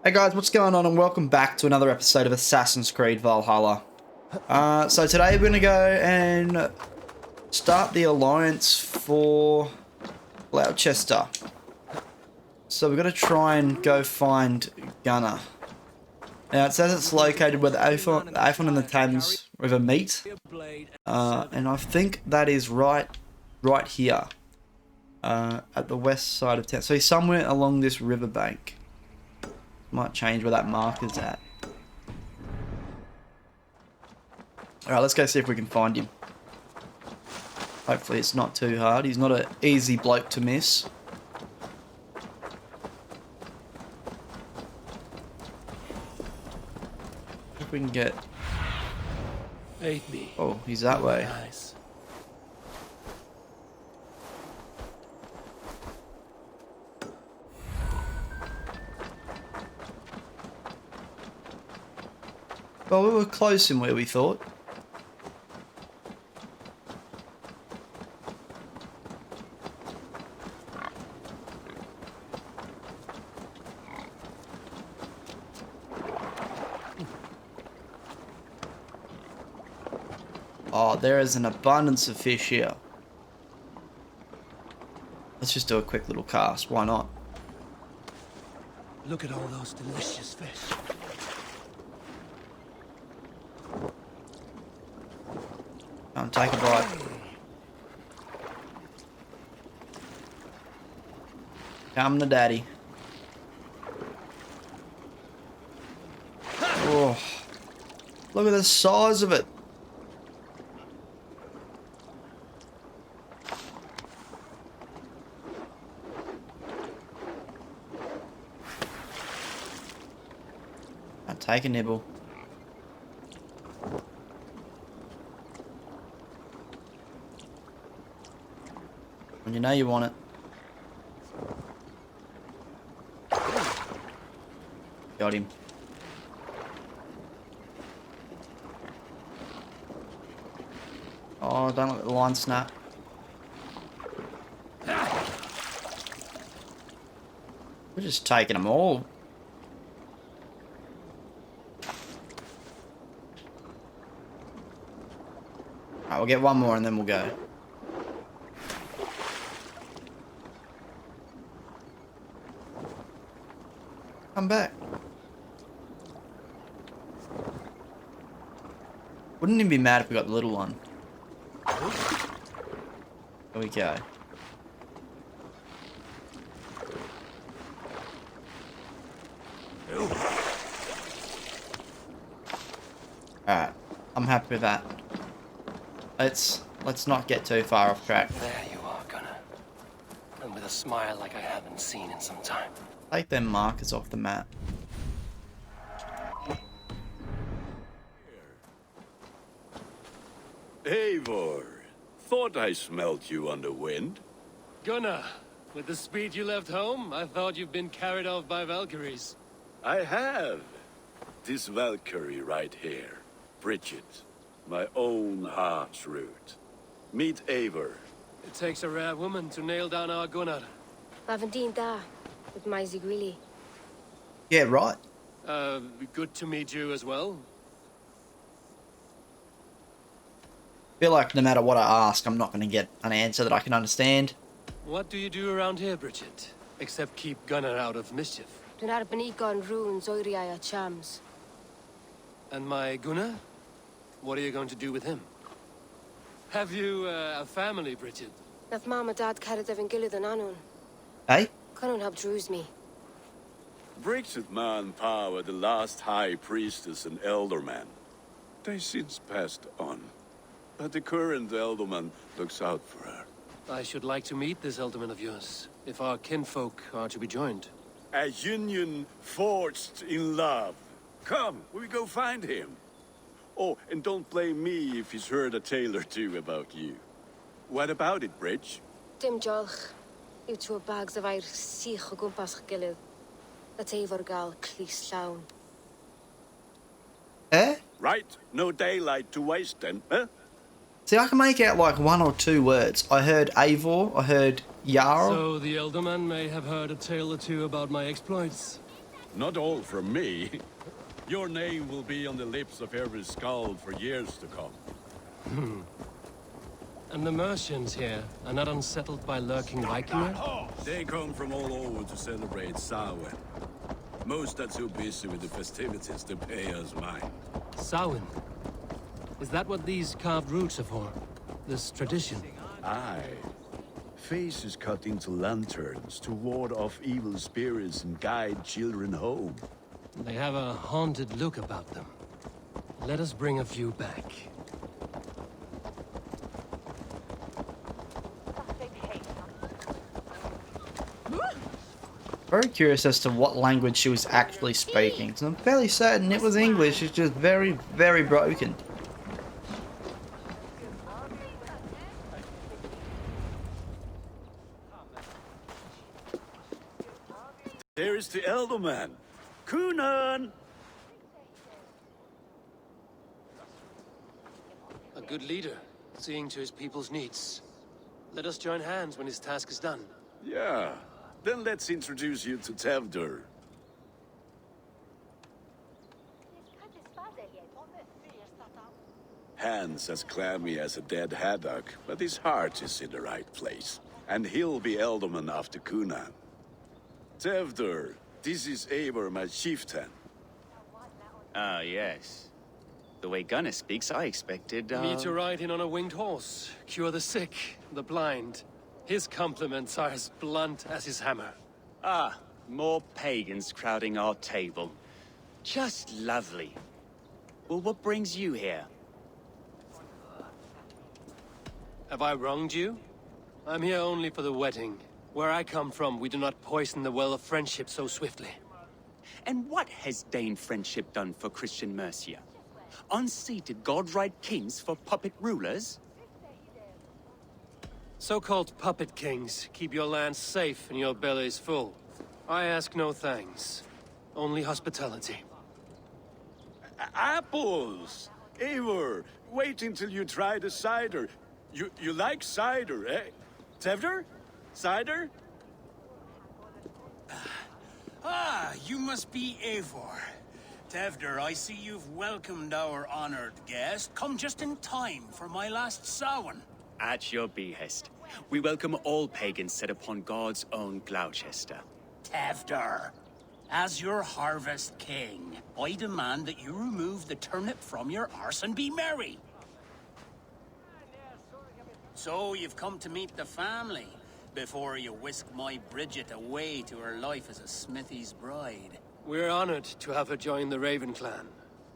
Hey guys, what's going on, and welcome back to another episode of Assassin's Creed Valhalla. So today we're going to go and start the alliance for Gloucester. So we're going to try and go find Gunnar. Now it says it's located where the Avon and the Thames River meet. And I think that is right here. At the west side of town. So he's somewhere along this riverbank. Might change where that marker's at. Alright, let's go see if we can find him. Hopefully it's not too hard. He's not an easy bloke to miss. If we can get... Oh, he's that way. Well, we were close in where we thought. Oh, there is an abundance of fish here. Let's just do a quick little cast. Why not? Look at all those delicious fish. Come, take a bite. Come to daddy. Oh, look at the size of it. I'll take a nibble. When you know you want it. Got him. Oh, don't let the line snap. We're just taking them all. Alright, we'll get one more and then we'll go. Come back. Wouldn't even be mad if we got the little one. There we go. Alright, I'm happy with that. Let's not get too far off track. There you are, Gunnar. And with a smile like I haven't seen in some time. Take them markers off the map. Eivor, thought I smelt you on the wind. Gunnar, with the speed you left home, I thought you'd been carried off by Valkyries. I have. This Valkyrie right here, Bridget, my own heart's root. Meet Eivor. It takes a rare woman to nail down our Gunnar. Lavandinta, with my Zigrilli. Yeah, right. Good to meet you as well. Feel like no matter what I ask, I'm not going to get an answer that I can understand. What do you do around here, Bridget? Except keep Gunnar out of mischief. Dunar Benikon runes Oiriaya Chams. And my Gunnar? What are you going to do with him? Have you a family, Bridget? Nath Mama Dad carried Evan Gillid and Anun. Hey? Cannon helped druise me. Bridget Manpower, the last high priestess and elderman. They since passed on. But the current elderman looks out for her. I should like to meet this elderman of yours, if our kinfolk are to be joined. A union forged in love. Come, we go find him. Oh, and don't blame me if he's heard a tale or two about you. What about it, Bridge? Dim Jolch. You two bags of air sich o gwmpas Gillid. That Eivor gal clis llawn. Eh? Right, no daylight to waste then, huh? See, I can make out like one or two words. I heard Eivor, I heard Jarl. So the elder man may have heard a tale or two about my exploits. Not all from me. Your name will be on the lips of every skald for years to come. And the Mercians here are not unsettled by lurking Vikinger? They come from all over to celebrate Samhain. Most are too busy with the festivities to pay us mind. Samhain? Is that what these carved roots are for? This tradition? Aye. Faces cut into lanterns to ward off evil spirits and guide children home. They have a haunted look about them. Let us bring a few back. Very curious as to what language she was actually speaking. So I'm fairly certain it was English, it's just very, very broken. There's the elder man. Kunan! A good leader, seeing to his people's needs. Let us join hands when his task is done. Yeah. Then let's introduce you to Tevdur. Hands as clammy as a dead haddock, but his heart is in the right place. And he'll be Elderman after Kunan. Tevdur, this is Eivor, my chieftain. Ah, yes. The way Gunnar speaks, I expected, Me to ride in on a winged horse, cure the sick, the blind. His compliments are as blunt as his hammer. Ah, more pagans crowding our table. Just lovely. Well, what brings you here? Have I wronged you? I'm here only for the wedding. Where I come from, we do not poison the well of friendship so swiftly. And what has Dane friendship done for Christian Mercia? Unseated godright kings for puppet rulers? So-called puppet kings keep your lands safe and your bellies full. I ask no thanks, only hospitality. Apples! Eivor, wait until you try the cider. You like cider, eh? Tevdur? Cider? Ah, you must be Eivor. Tevdur, I see you've welcomed our honored guest. Come just in time for my last Samhain. At your behest. We welcome all pagans set upon God's own Gloucester. Tevdur, as your harvest king, I demand that you remove the turnip from your arse and be merry. So you've come to meet the family, before you whisk my Bridget away to her life as a smithy's bride. We're honored to have her join the Raven clan,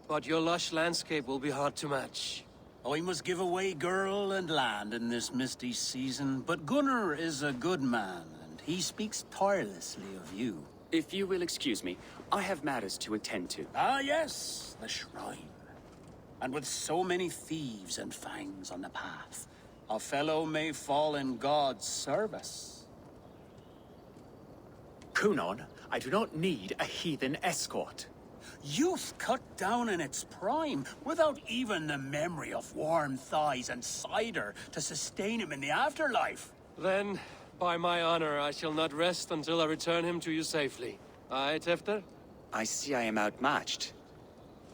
but your lush landscape will be hard to match. I must give away girl and land in this misty season, but Gunnar is a good man, and he speaks tirelessly of you. If you will excuse me, I have matters to attend to. Ah yes, the shrine. And with so many thieves and fangs on the path, a fellow may fall in God's service. Kunon, I do not need a heathen escort. Youth cut down in its prime, without even the memory of warm thighs and cider to sustain him in the afterlife. Then, by my honor, I shall not rest until I return him to you safely. Aye, Tefter? I see I am outmatched.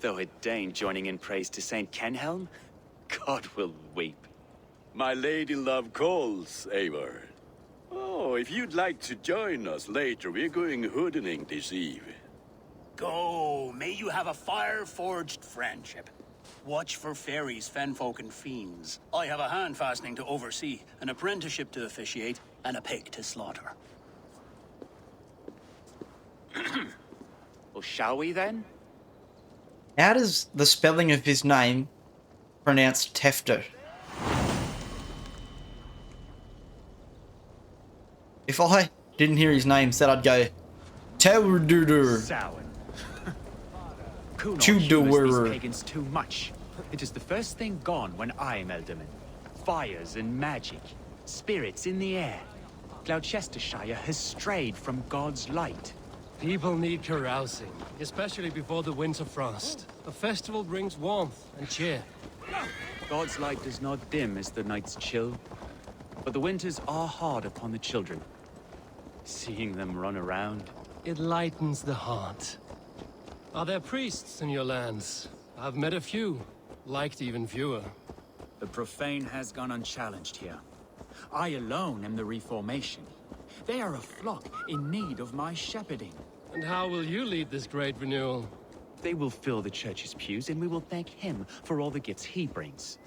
Though a Dane joining in praise to Saint Kenhelm, God will weep. My lady love calls, Eivor. Oh, if you'd like to join us later, we're going hoodening this eve. Go, may you have a fire-forged friendship. Watch for fairies, fenfolk, and fiends. I have a hand fastening to oversee, an apprenticeship to officiate, and a pig to slaughter. Well, shall we then? How does the spelling of his name pronounce Tefter? If I didn't hear his name said, I'd go Tevdur. Samhain. Kunon Tudor. humors these pagans too much. It is the first thing gone when I am Elderman. Fires and magic. Spirits in the air. Gloucestershire has strayed from God's light. People need carousing, especially before the winter frost. A festival brings warmth and cheer. God's light does not dim as the nights chill. But the winters are hard upon the children. Seeing them run around, It lightens the heart. Are there priests in your lands? I've met a few, liked even fewer. The profane has gone unchallenged here. I alone am the Reformation. They are a flock in need of my shepherding. And how will you lead this great renewal? They will fill the church's pews, and we will thank him for all the gifts he brings.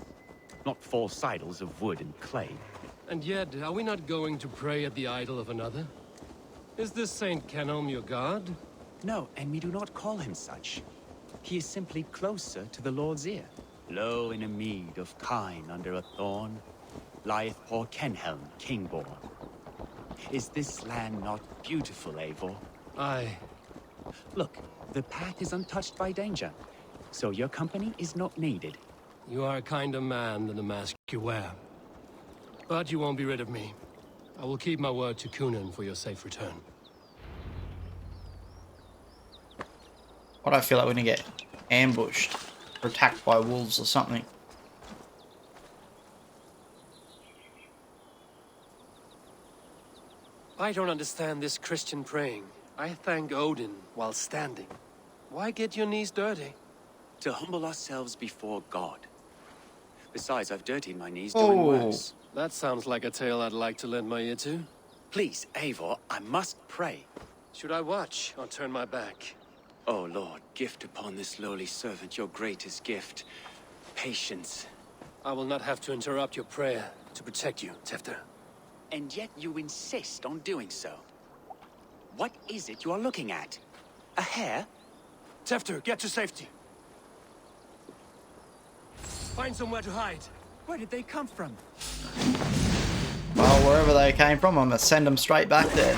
Not false idols of wood and clay. And yet, are we not going to pray at the idol of another? Is this Saint Kenelm your god? No, and we do not call him such. He is simply closer to the Lord's ear. Low in a mead of kine under a thorn, lieth poor Kenhelm, Kingborn. Is this land not beautiful, Eivor? Aye. Look, the path is untouched by danger, so your company is not needed. You are a kinder man than the mask you wear. But you won't be rid of me. I will keep my word to Kunan for your safe return. What I feel like we're gonna get ambushed or attacked by wolves or something. I don't understand this Christian praying. I thank Odin while standing. Why get your knees dirty? To humble ourselves before God. Besides, I've dirtied my knees doing worse. That sounds like a tale I'd like to lend my ear to. Please, Eivor, I must pray. Should I watch or turn my back? Oh Lord, gift upon this lowly servant your greatest gift. Patience. I will not have to interrupt your prayer to protect you, Tefter. And yet you insist on doing so. What is it you are looking at? A hare? Tefter, get to safety. Find somewhere to hide. Where did they come from? Well, wherever they came from, I'm gonna send them straight back there.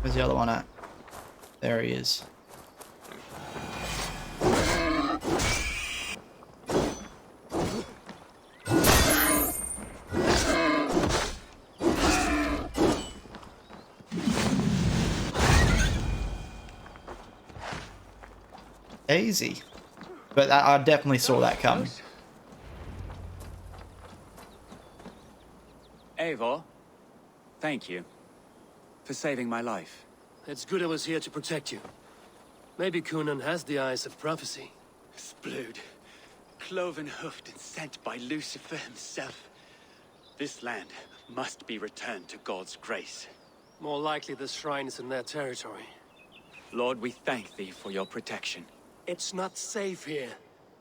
Where's the other one at? There he is. Easy. But I definitely saw that coming. Eivor, thank you for saving my life. It's good I was here to protect you. Maybe Kunan has the eyes of prophecy. Splood, cloven-hoofed and sent by Lucifer himself. This land must be returned to God's grace. More likely this shrine is in their territory. Lord, we thank thee for your protection. It's not safe here.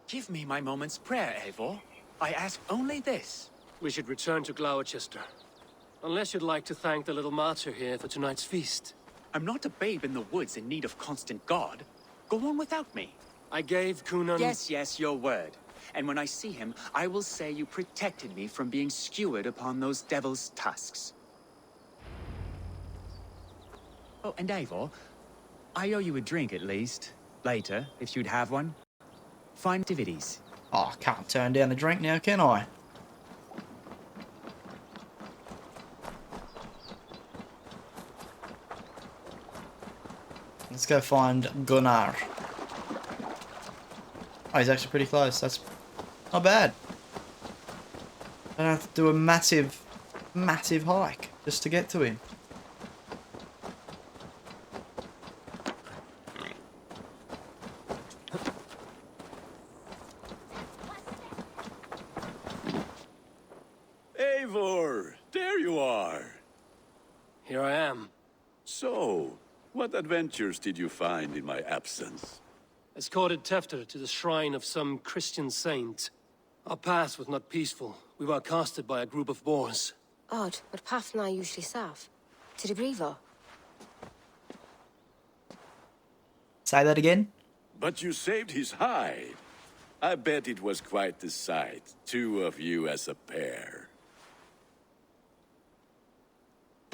Give me my moment's prayer, Eivor. I ask only this. We should return to Gloucester. Unless you'd like to thank the little martyr here for tonight's feast. I'm not a babe in the woods in need of constant guard. Go on without me. I gave Kunan... Yes, your word. And when I see him, I will say you protected me from being skewered upon those devil's tusks. Oh, and Eivor, I owe you a drink at least. Later, if you'd have one. Fine activities. Oh, I can't turn down a drink now, can I? Let's go find Gunnar. Oh, he's actually pretty close. That's not bad. I don't have to do a massive hike just to get to him. Eivor, there you are. Here I am. So, what adventures did you find in my absence? Escorted Tefter to the shrine of some Christian saint. Our path was not peaceful. We were accosted by a group of boars. Odd, but path na usually safe. To the Bravo. Say that again? But you saved his hide. I bet it was quite the sight, two of you as a pair.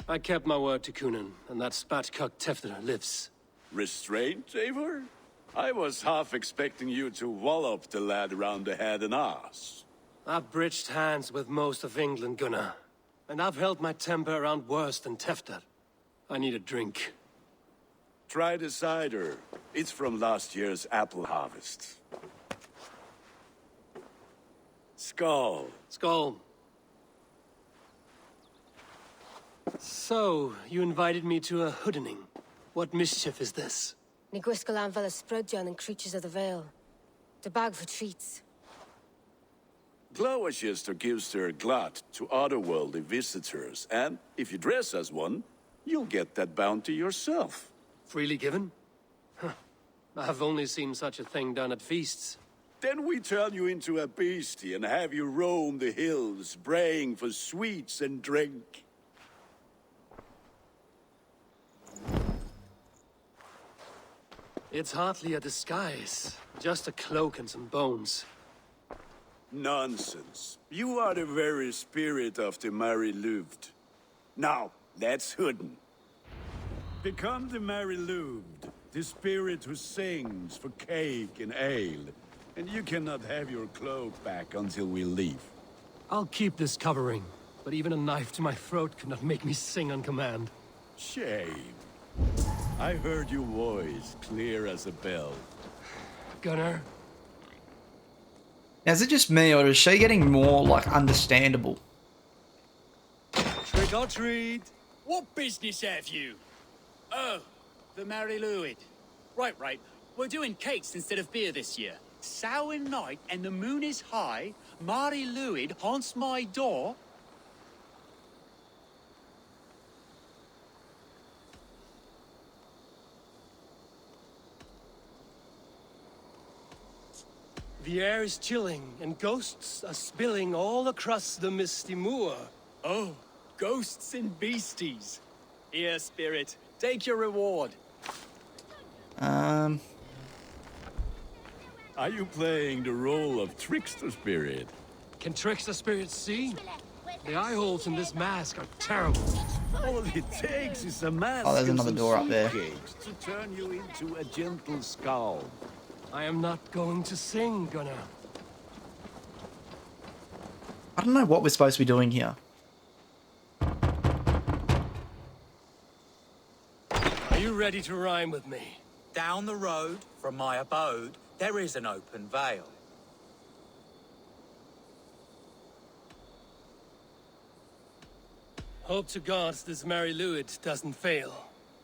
I kept my word to Kunan, and that spat-cuck Tefter lives. Restraint, Eivor? I was half expecting you to wallop the lad around the head and ass. I've bridged hands with most of England, Gunnar. And I've held my temper around worse than Tefter. I need a drink. Try the cider. It's from last year's apple harvest. Skull. Skull. So, you invited me to a hoodening. What mischief is this? Ní gwisgo an fel ysbrydion and creatures of the Vale. The bag for treats. Gloucester gives their glut to otherworldly visitors, and if you dress as one, you'll get that bounty yourself. Freely given? Huh. I've only seen such a thing done at feasts. Then we turn you into a beastie and have you roam the hills, braying for sweets and drink. It's hardly a disguise. Just a cloak and some bones. Nonsense. You are the very spirit of the Mary Louved. Now, let's hooden. Become the Mary Louved, the spirit who sings for cake and ale. And you cannot have your cloak back until we leave. I'll keep this covering, but even a knife to my throat could not make me sing on command. Shame. I heard your voice clear as a bell. Gunnar? Now, is it just me, or is she getting more, like, understandable? Trick or treat! What business have you? Oh, the Mary Lwyd. Right. We're doing cakes instead of beer this year. Samhain night and the moon is high. Mary Lwyd haunts my door. The air is chilling, and ghosts are spilling all across the misty moor. Oh, ghosts and beasties. Here, spirit, take your reward. Are you playing the role of trickster spirit? Can trickster spirits see? The eye holes in this mask are terrible. All it takes is a mask. Oh, there's another door up there. To turn you into a gentle skull. I am not going to sing, Gunnar. I don't know what we're supposed to be doing here. Are you ready to rhyme with me? Down the road from my abode, there is an open vale. Hope to gods this Mary Lwyd doesn't fail.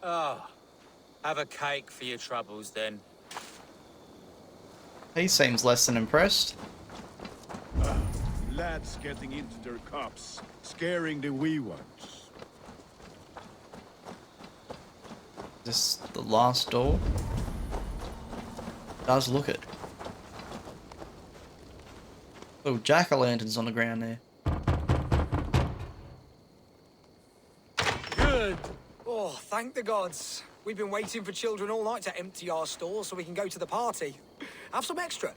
Ah, have a cake for your troubles then. He seems less than impressed. Lads getting into their cups, scaring the wee ones. This the last door. Does look it. Little jack-o'-lanterns on the ground there. Good. Oh, thank the gods. We've been waiting for children all night to empty our stores so we can go to the party. Have some extra.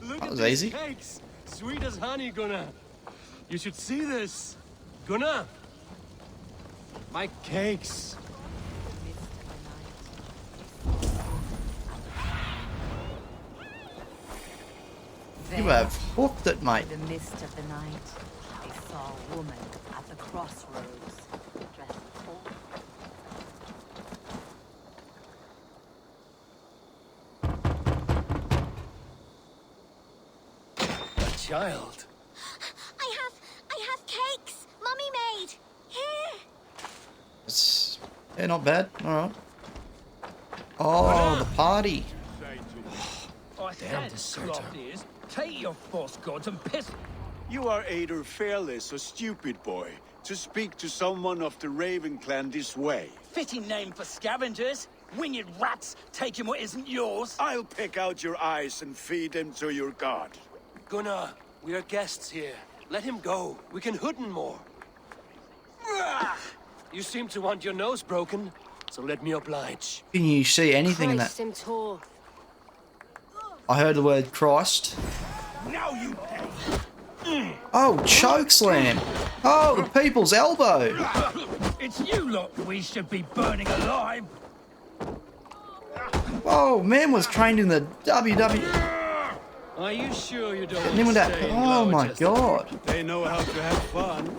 Look That at was these easy. cakes. Sweet as honey, Gunnar. You should see this. Gunnar. My cakes. You have hooked it, mate. In the mist of the night, they saw a woman at the crossroads, dressed full. A child. I have cakes. Mummy made. Here. It's yeah, not bad. All right. Oh, the party. Damn deserter. Take your false gods and piss. You are either fearless or stupid, boy, to speak to someone of the Raven clan this way. Fitting name for scavengers. Winged rats taking what isn't yours. I'll pick out your eyes and feed them to your god. Gunnar, we are guests here. Let him go. We can hooden more. You seem to want your nose broken, so let me oblige. Can you see anything in that? Christ him tall. I heard the word Christ. Now you pay. Oh, chokeslam. Oh, the people's elbow. It's you lot we should be burning alive. Oh, man was trained in the WWE. Are you sure you don't And then with want to that, stay in oh my Gloucester? god. They know how to have fun.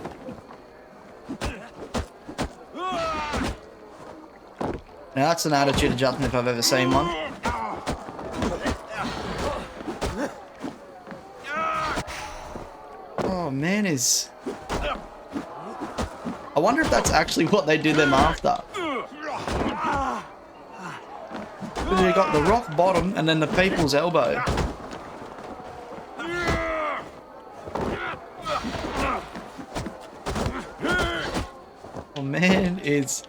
Now that's an attitude adjustment if I've ever seen one. Oh man, is... I wonder if that's actually what they do them after. Because you got the rock bottom and then the people's elbow. Oh man, is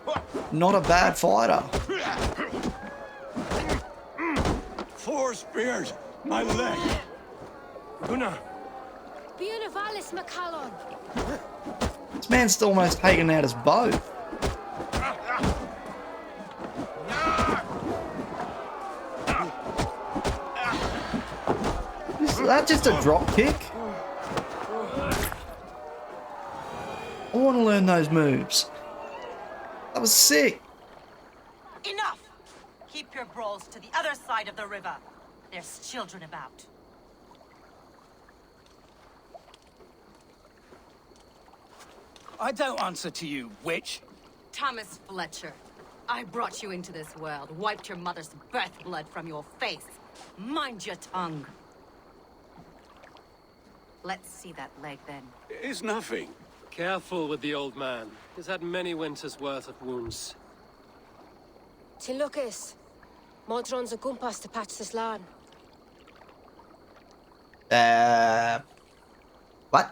not a bad fighter. 4 spears, my leg. Gunnar. Bionavalis Macallon. This man's still almost taken out his bow. Is that just a drop kick? I want to learn those moves. That was sick. Enough! Keep your brawls to the other side of the river. There's children about. I don't answer to you, witch. Thomas Fletcher, I brought you into this world, wiped your mother's birth blood from your face. Mind your tongue. Let's see that leg then. It's nothing. Careful with the old man. He's had many winters' worth of wounds. Tilukis. Modron's a gumpas to patch this land. What?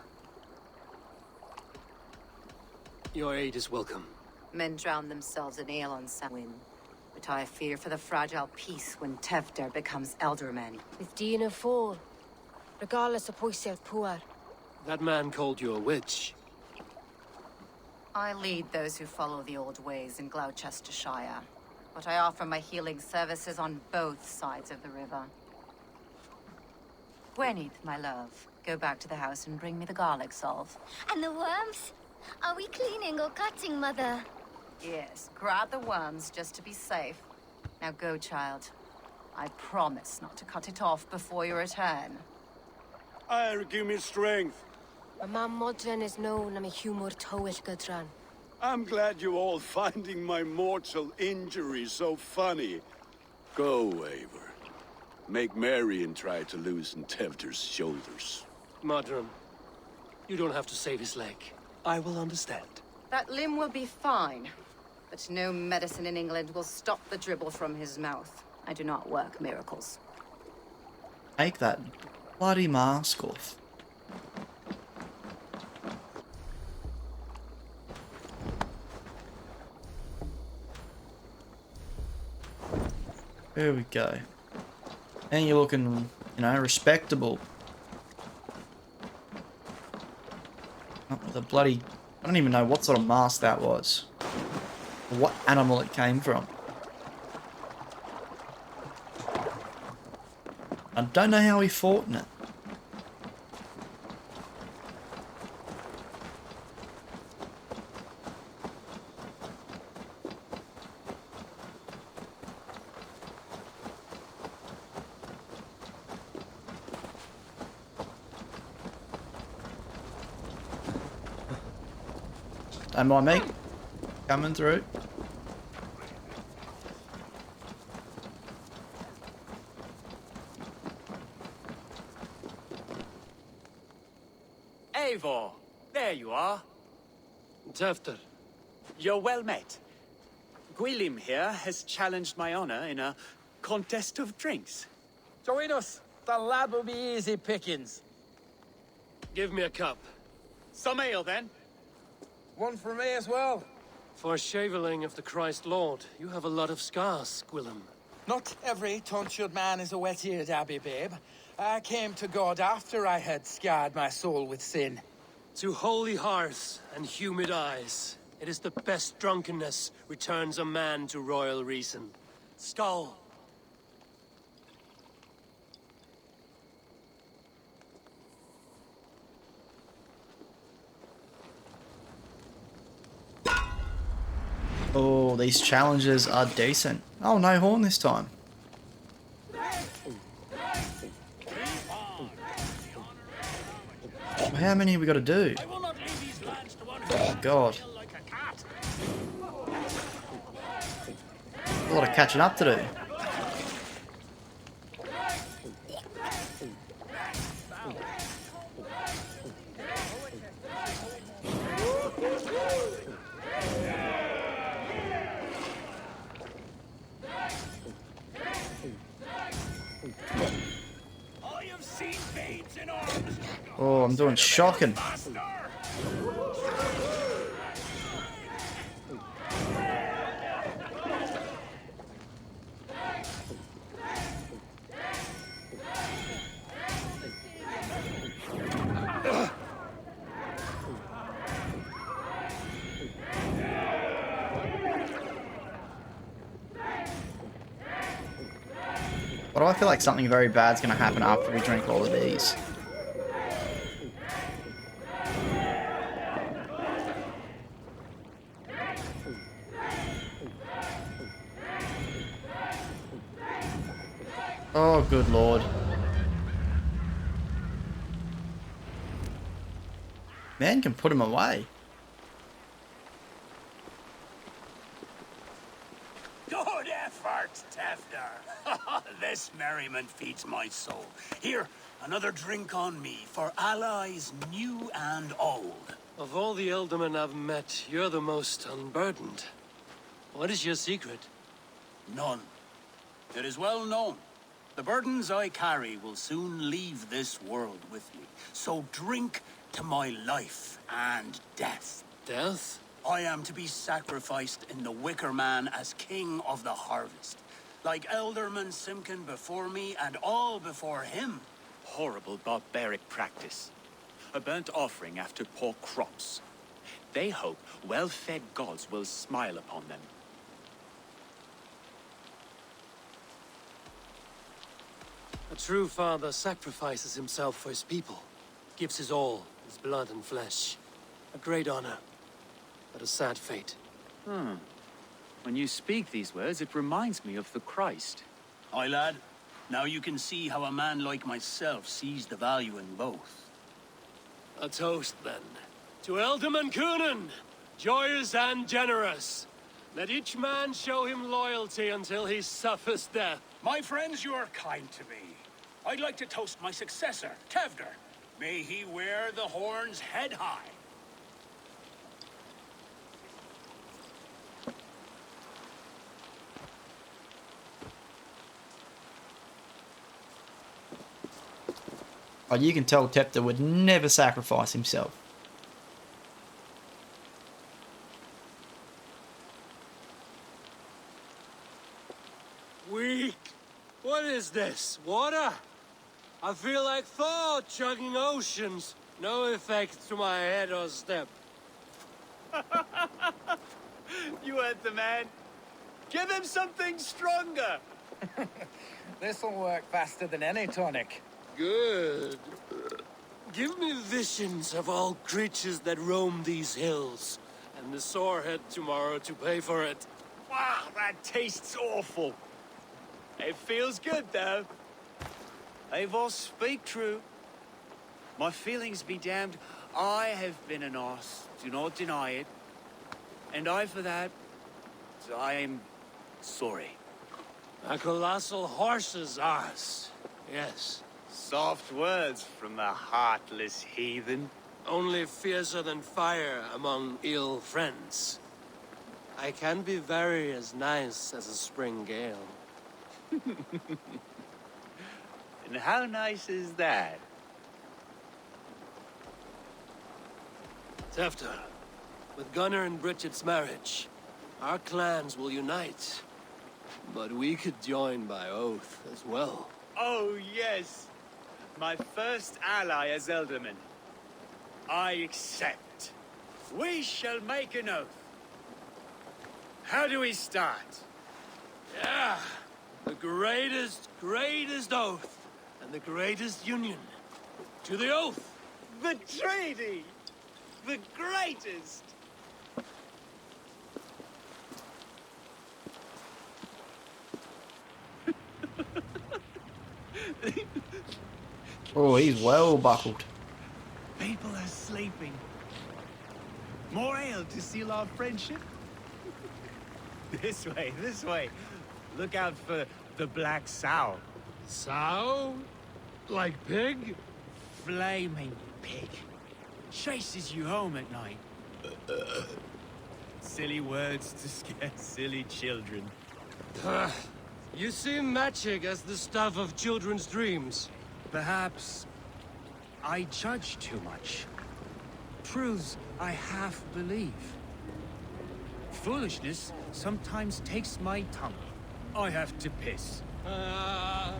Your aid is welcome. Men drown themselves in ale on Samhain. But I fear for the fragile peace when Tevder becomes elderman. With Dina fall. Regardless of Poisel Puar. That man called you a witch. I lead those who follow the old ways in Gloucestershire. But I offer my healing services on both sides of the river. Gwenith, my love, go back to the house and bring me the garlic salve. And the worms? Are we cleaning or cutting, Mother? Yes, grab the worms just to be safe. Now go, child. I promise not to cut it off before you return. Give me strength. My mam Modron is known I'm a humor towel Gudran. I'm glad you all finding my mortal injury so funny. Go, Eivor. Make merry and try to loosen Tevder's shoulders. Modron, you don't have to save his leg. I will understand. That limb will be fine. But no medicine in England will stop the dribble from his mouth. I do not work miracles. Take that bloody mask off. There we go. And you're looking, you know, respectable. Not with a bloody... I don't even know what sort of mask that was. Or what animal it came from. I don't know how he fought in it. Don't mind me. Coming through. Eivor, there you are. Tevder. You're well met. Gwilym here has challenged my honor in a contest of drinks. Join us. The lad will be easy pickings. Give me a cup. Some ale, then. One for me as well. For shaveling of the Christ Lord, you have a lot of scars, Gwilym. Not every tonsured man is a wet-eared abbey, babe. I came to God after I had scarred my soul with sin. To holy hearths and humid eyes, it is the best drunkenness returns a man to royal reason. Skull. Oh, these challenges are decent. Oh, no horn this time. Well, how many have we got to do? Oh, God. a lot of catching up to do. Oh, I'm doing shocking. Why do I feel like something very bad's gonna happen after we drink all of these? Oh, good lord. Man can put him away. Good effort, Tefner. This merriment feeds my soul. Here, another drink on me for allies new and old. Of all the Ealdormen I've met, you're the most unburdened. What is your secret? None. It is well known. The burdens I carry will soon leave this world with me. So drink to my life and death. Death? I am to be sacrificed in the Wicker Man as king of the harvest. Like Elderman Simkin before me and all before him. Horrible barbaric practice. A burnt offering after poor crops. They hope well-fed gods will smile upon them. A true father sacrifices himself for his people. Gives his all, his blood and flesh. A great honor, but a sad fate. When you speak these words, it reminds me of the Christ. Aye, lad. Now you can see how a man like myself sees the value in both. A toast, then. To Ealdorman Coonan, joyous and generous. Let each man show him loyalty until he suffers death. My friends, you are kind to me. I'd like to toast my successor, Tevder. May he wear the horns head high. Oh, you can tell Tepta would never sacrifice himself. Weak. What is this? Water? I feel like Thor chugging oceans. No effect to my head or step. You heard the man. Give him something stronger. This'll work faster than any tonic. Good. Give me visions of all creatures that roam these hills, and the sore head tomorrow to pay for it. Wow, that tastes awful. It feels good, though. Eivor, speak true. My feelings be damned. I have been an arse. Do not deny it. And I, for that, I am sorry. A colossal horse's arse. Yes. Soft words from the heartless heathen. Only fiercer than fire among ill friends. I can be very as nice as a spring gale. And how nice is that? Tefta, with Gunnar and Bridget's marriage, our clans will unite. But we could join by oath as well. Oh, yes. My first ally as Ealdorman. I accept. We shall make an oath. How do we start? Yeah! The greatest oath, and the greatest union. To the oath! The treaty! The greatest! Oh, he's well buckled. People are sleeping. More ale to seal our friendship? This way, this way. Look out for the black sow. Sow? Like pig? Flaming pig. Chases you home at night. Silly words to scare silly children. You see magic as the stuff of children's dreams. Perhaps I judge too much. Truths I half believe. Foolishness sometimes takes my tongue. I have to piss. A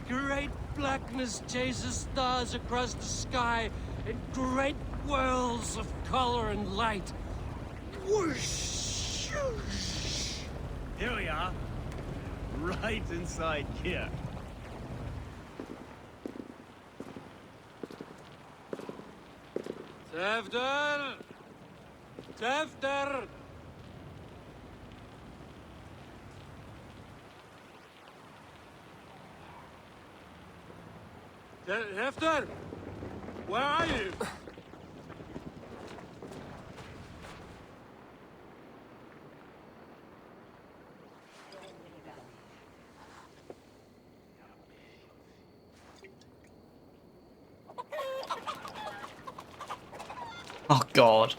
great blackness chases stars across the sky in great whirls of color and light. Whoosh! Here we are. Right inside here. Tefter! Tefter! Tefter! Where are you? Oh God.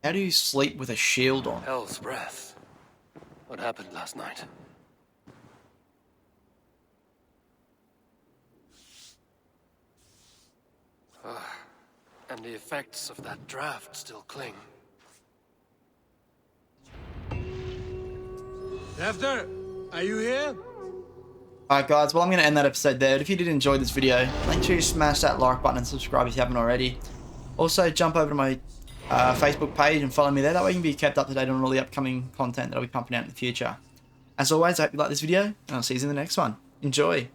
How do you sleep with a shield on? Hell's breath. What happened last night? And the effects of that draft still cling. Tefter, are you here? Alright guys, well I'm going to end that episode there. But if you did enjoy this video, make sure you smash that like button and subscribe if you haven't already. Also jump over to my Facebook page and follow me there. That way you can be kept up to date on all the upcoming content that I'll be pumping out in the future. As always, I hope you like this video, and I'll see you in the next one. Enjoy!